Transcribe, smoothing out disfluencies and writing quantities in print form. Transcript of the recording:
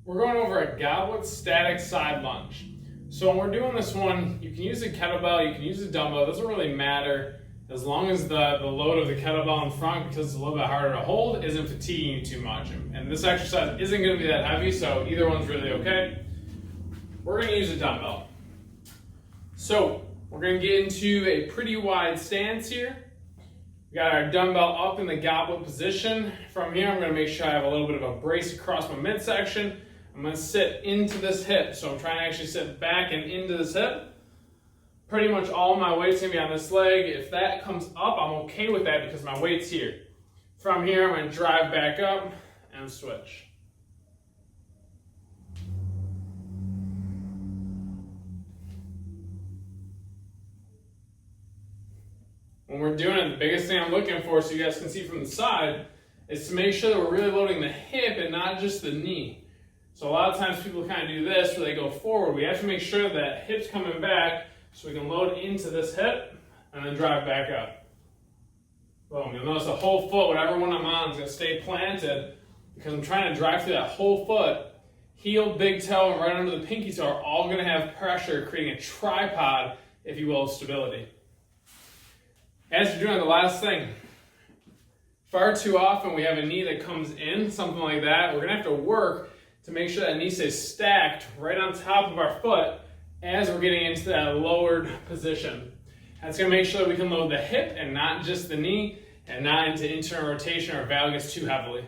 We're going over a goblet static side lunge. So when we're doing this one, you can use a kettlebell, you can use a dumbbell, it doesn't really matter as long as the load of the kettlebell in front, because it's a little bit harder to hold, isn't fatiguing you too much. And this exercise isn't going to be that heavy, so either one's really okay. We're going to use a dumbbell. So we're going to get into a pretty wide stance here. We got our dumbbell up in the goblet position. From here, I'm going to make sure I have a little bit of a brace across my midsection. I'm going to sit into this hip. So I'm trying to actually sit back and into this hip. Pretty much all my weight's going to be on this leg. If that comes up, I'm okay with that because my weight's here. From here, I'm going to drive back up and switch. When we're doing it, the biggest thing I'm looking for, so you guys can see from the side, is to make sure that we're really loading the hip and not just the knee. So a lot of times people kind of do this where they go forward. We have to make sure that hip's coming back so we can load into this hip and then drive back up. Boom. You'll notice the whole foot, whatever one I'm on, is going to stay planted because I'm trying to drive through that whole foot. Heel, big toe, and right under the pinky toe are all going to have pressure, creating a tripod, if you will, of stability. As you're doing the last thing, far too often we have a knee that comes in, something like that. We're going to have to work to make sure that knee stays stacked right on top of our foot as we're getting into that lowered position. That's going to make sure that we can load the hip and not just the knee, and not into internal rotation or valgus too heavily.